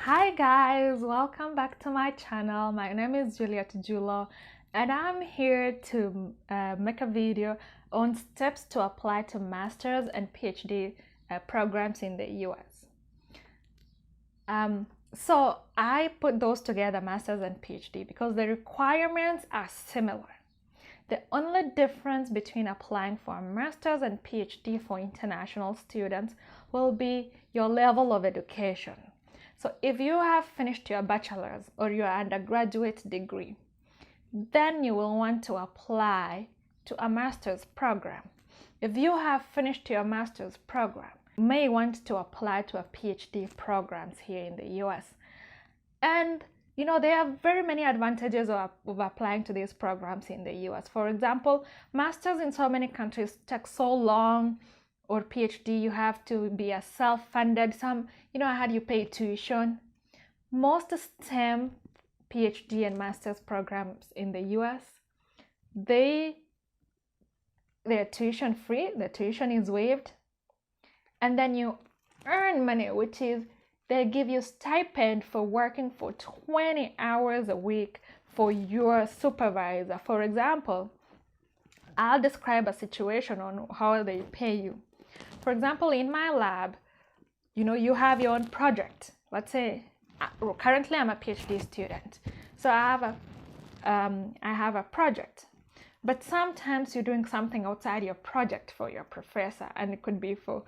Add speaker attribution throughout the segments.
Speaker 1: Hi guys, welcome back to my channel. My name is Juliet Juloh and I'm here to make a video on steps to apply to master's and PhD programs in the US. So I put those together, master's and PhD, because the requirements are similar. The only difference between applying for a master's and PhD for international students will be your level of education. So if you have finished your bachelor's or your undergraduate degree, then you will want to apply to a master's program. If you have finished your master's program, you may want to apply to a PhD programs here in the US. And you know, there are very many advantages of applying to these programs in the US. For example, masters in so many countries take so long, or PhD, you have to be a self-funded. Some, I had you pay tuition. Most STEM PhD and master's programs in the US, they're tuition free, the tuition is waived, and then you earn money, which is they give you stipend for working for 20 hours a week for your supervisor. For example, I'll describe a situation on how they pay you. For example, in my lab, you have your own project. Let's say, currently I'm a PhD student, so I have a project. But sometimes you're doing something outside your project for your professor, and it could be for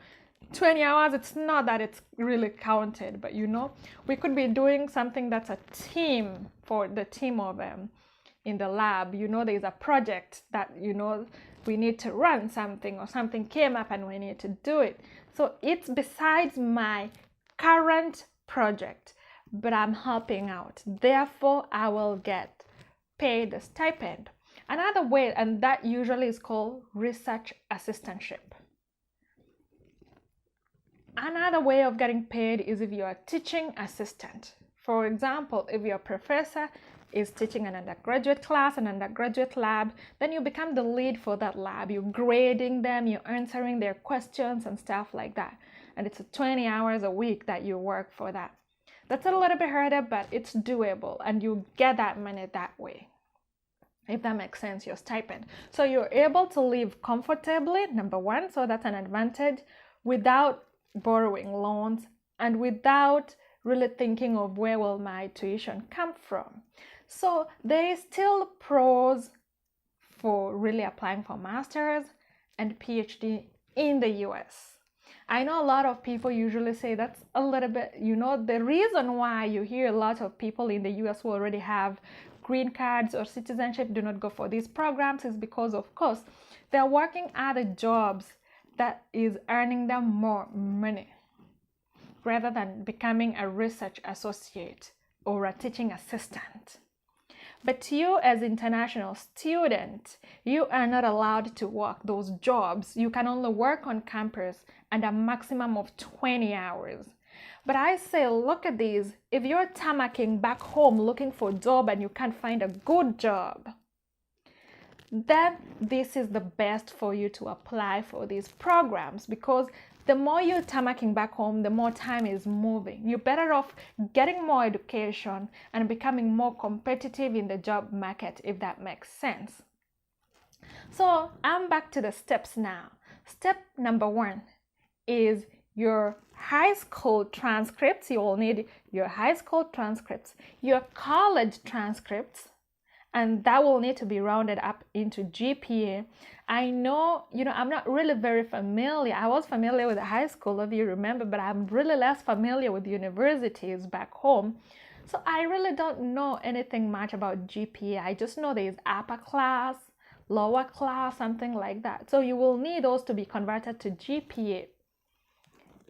Speaker 1: 20 hours. It's not that it's really counted, but we could be doing something that's a team for the team of in the lab. There's a project that we need to run something, or something came up and we need to do it. So it's besides my current project, but I'm helping out. Therefore, I will get paid a stipend. Another way, and that usually is called research assistantship. Another way of getting paid is if you're a teaching assistant. For example, if your professor is teaching an undergraduate class, an undergraduate lab, then you become the lead for that lab. You're grading them, you're answering their questions and stuff like that. And it's 20 hours a week that you work for that. That's a little bit harder, but it's doable, and you get that money that way, if that makes sense, your stipend. So you're able to live comfortably, number one, so that's an advantage, without borrowing loans and without really thinking of where will my tuition come from. So there is still pros for really applying for master's and PhD in the US. I know a lot of people usually say that's a little bit, the reason why you hear a lot of people in the US who already have green cards or citizenship do not go for these programs is because, of course, they're working other jobs that is earning them more money rather than becoming a research associate or a teaching assistant. But you, as international student, you are not allowed to work those jobs. You can only work on campus and a maximum of 20 hours. But I say, look at these. If you're tammacking back home looking for a job and you can't find a good job, then this is the best for you to apply for these programs, because the more you're tammacking back home, the more time is moving. You're better off getting more education and becoming more competitive in the job market, if that makes sense. So I'm back to the steps now. Step number one is your high school transcripts. You will need your high school transcripts, your college transcripts, and that will need to be rounded up into GPA. I know, I'm not really very familiar. I was familiar with high school, if you remember, but I'm really less familiar with universities back home. So I really don't know anything much about GPA. I just know there's upper class, lower class, something like that. So you will need those to be converted to GPA.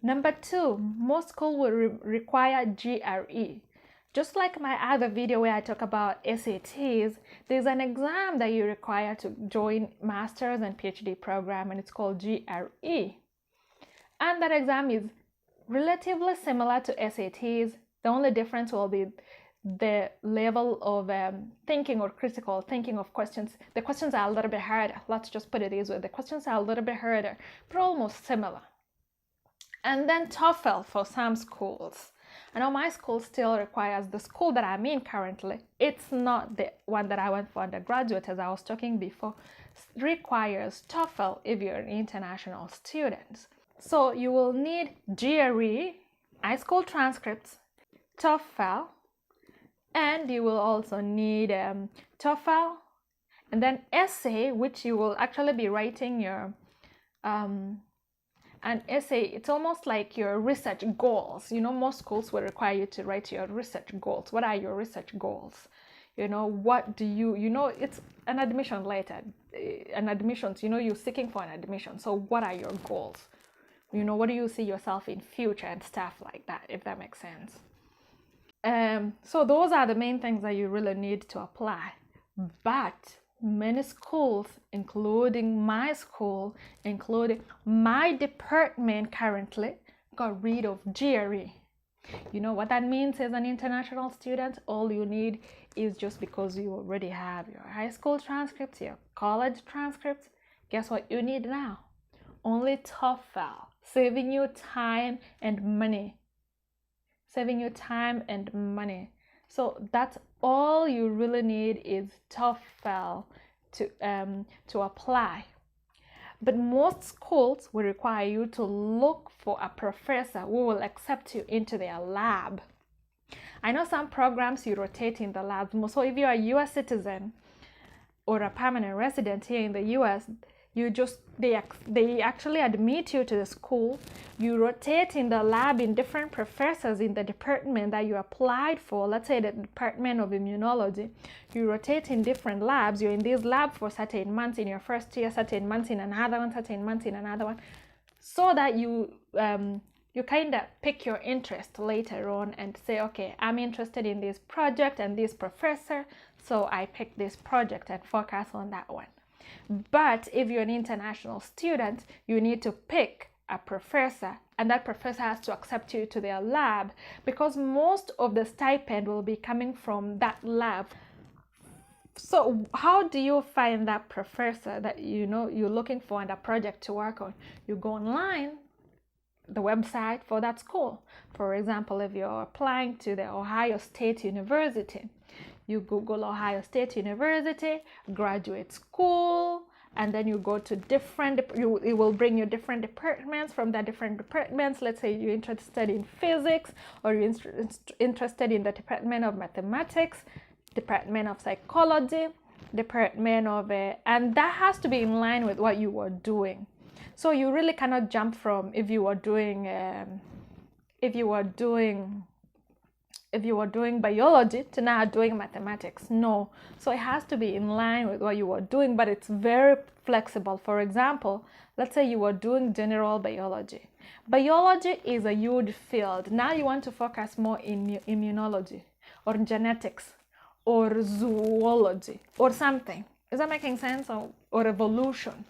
Speaker 1: Number two, most schools will require GRE. Just like my other video where I talk about SATs, there's an exam that you require to join master's and PhD program, and it's called GRE. And that exam is relatively similar to SATs. The only difference will be the level of thinking or critical thinking of questions. The questions are a little bit harder. Let's just put it this way. The questions are a little bit harder, but almost similar. And then TOEFL for some schools. I know my school still requires, the school that I'm in currently, it's not the one that I went for undergraduate, as I was talking before, requires TOEFL if you're an international student. So you will need GRE, high school transcripts, TOEFL, and you will also need TOEFL, and then essay, which you will actually be writing your an essay. It's almost like your research goals. You know, most schools will require you to write your research goals. What are your research goals? You know, what do you know, it's an admission later, an admissions, you know, you're seeking for an admission. So what are your goals? You know, what do you see yourself in future and stuff like that, if that makes sense. So those are the main things that you really need to apply. But many schools, including my school, including my department currently, got rid of GRE. You know what that means as an international student? All you need is, just because you already have your high school transcripts, your college transcripts, guess what you need now? Only TOEFL, saving you time and money. Saving you time and money. So that's all you really need is TOEFL to apply. But most schools will require you to look for a professor who will accept you into their lab. I know some programs you rotate in the labs. So if you're a US citizen or a permanent resident here in the US, they actually admit you to the school. You rotate in the lab in different professors in the department that you applied for. Let's say the Department of Immunology. You rotate in different labs. You're in this lab for certain months in your first year, certain months in another one, certain months in another one, so that you kind of pick your interest later on and say, okay, I'm interested in this project and this professor, so I pick this project and focus on that one. But if you're an international student, you need to pick a professor, and that professor has to accept you to their lab, because most of the stipend will be coming from that lab. So how do you find that professor that you know you're looking for and a project to work on? You go online, the website for that school. For example, if you're applying to the Ohio State University, you Google Ohio State University, graduate school, and then you go to it will bring you different departments. From the different departments, let's say you're interested in physics, or you're interested in the Department of Mathematics, Department of Psychology, Department of, and that has to be in line with what you are doing. So you really cannot jump from if you are doing biology to now doing mathematics. No. So it has to be in line with what you are doing, but it's very flexible. For example, let's say you are doing general biology. Biology is a huge field. Now you want to focus more in immunology or genetics or zoology or something. Is that making sense? Or evolution.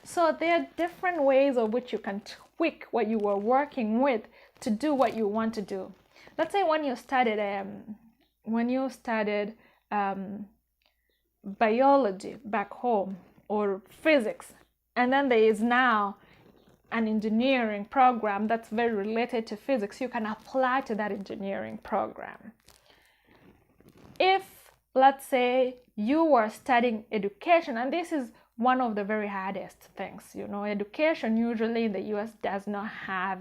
Speaker 1: So there are different ways of which you can tweak what you are working with to do what you want to do. Let's say when you studied biology back home, or physics, and then there is now an engineering program that's very related to physics, you can apply to that engineering program. If, let's say, you were studying education, and this is one of the very hardest things, you know, education usually in the US does not have,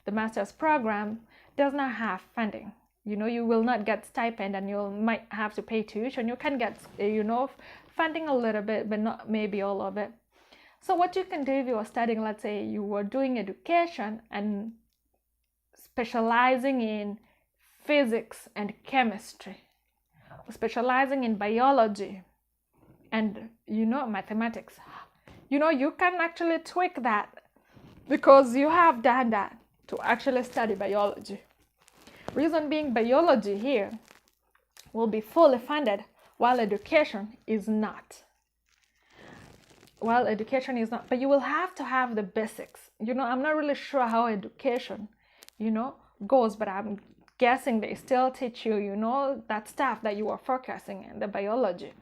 Speaker 1: the master's program does not have funding. You know, you will not get stipend, and you might have to pay tuition. You can get, you know, funding a little bit, but not maybe all of it. So what you can do if you are studying, let's say you were doing education and specializing in physics and chemistry, specializing in biology and, you know, mathematics, you know, you can actually tweak that because you have done that to actually study biology. Reason being, biology here will be fully funded, while education is not. But you will have to have the basics. You know, I'm not really sure how education, you know, goes, but I'm guessing they still teach you, you know, that stuff that you are focusing in, the biology.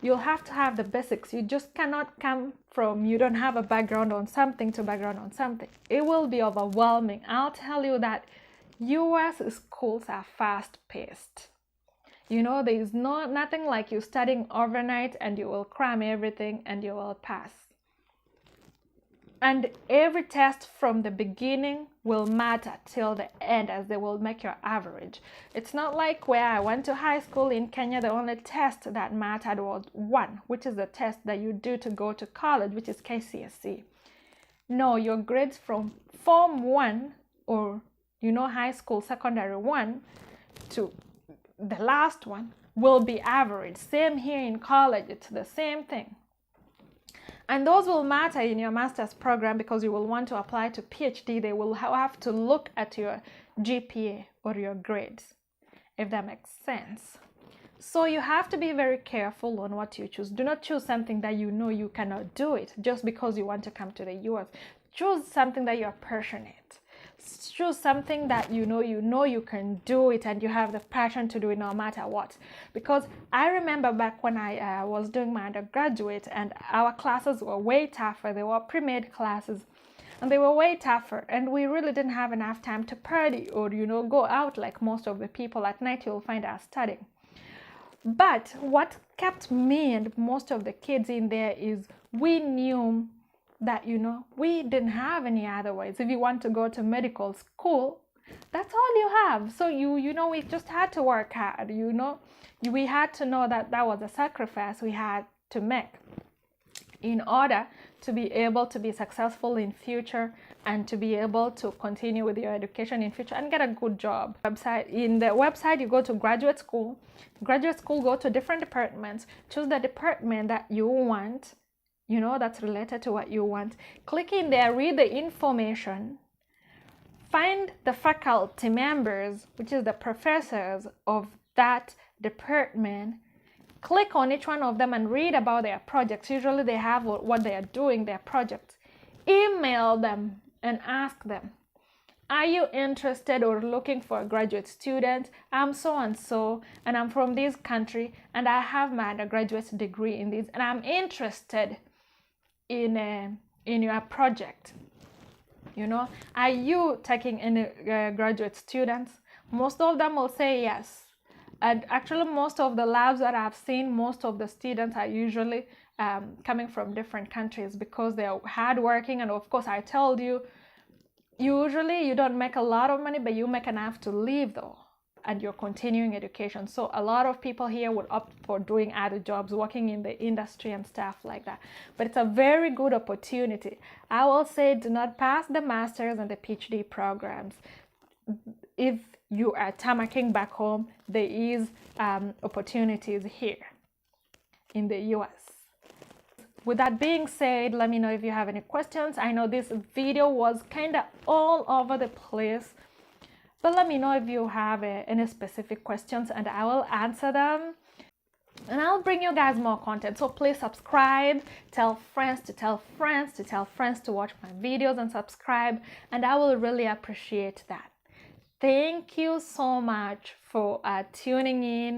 Speaker 1: You'll have to have the basics. You just cannot come from you don't have a background on something to background on something. It will be overwhelming. I'll tell you that US schools are fast-paced. You know, there is nothing like you studying overnight and you will cram everything and you will pass. And every test from the beginning will matter till the end, as they will make your average. It's not like where I went to high school in Kenya, the only test that mattered was one, which is the test that you do to go to college, which is KCSE. No, your grades from Form 1 or, you know, high school, secondary 1 to the last one will be average. Same here in college, it's the same thing. And those will matter in your master's program because you will want to apply to PhD. They will have to look at your GPA or your grades, if that makes sense. So you have to be very careful on what you choose. Do not choose something that you know you cannot do it just because you want to come to the US. Choose something that you're passionate. Choose something that you know you can do it and you have the passion to do it no matter what. Because I remember back when I was doing my undergraduate and our classes were way tougher. They were pre-med classes and they were way tougher, and we really didn't have enough time to party or, you know, go out like most of the people. At night you'll find us studying. But what kept me and most of the kids in there is we knew that, you know, we didn't have any other ways. If you want to go to medical school, that's all you have. So you know, we just had to work hard, you know. We had to know that that was a sacrifice we had to make in order to be able to be successful in future and to be able to continue with your education in future and get a good job. In the website, you go to graduate school. Graduate school, go to different departments. Choose the department that you want, you know, that's related to what you want. Click in there, read the information, find the faculty members, which is the professors of that department. Click on each one of them and read about their projects. Usually they have what they are doing, their projects. Email them and ask them, are you interested or looking for a graduate student? I'm so and so, and I'm from this country, and I have my undergraduate degree in this, and I'm interested in your project. You know, are you taking any graduate students? Most of them will say yes. And actually, most of the labs that I've seen, most of the students are usually coming from different countries because they are hardworking. And of course, I told you, usually you don't make a lot of money, but you make enough to live though, and you're continuing education. So a lot of people here would opt for doing other jobs, working in the industry and stuff like that. But it's a very good opportunity. I will say do not pass the master's and the PhD programs. If you are tamarking back home, there is opportunities here in the US. With that being said, let me know if you have any questions. I know this video was kind of all over the place, but let me know if you have any specific questions and I will answer them. And I'll bring you guys more content. So please subscribe, tell friends to tell friends to tell friends to watch my videos and subscribe. And I will really appreciate that. Thank you so much for tuning in.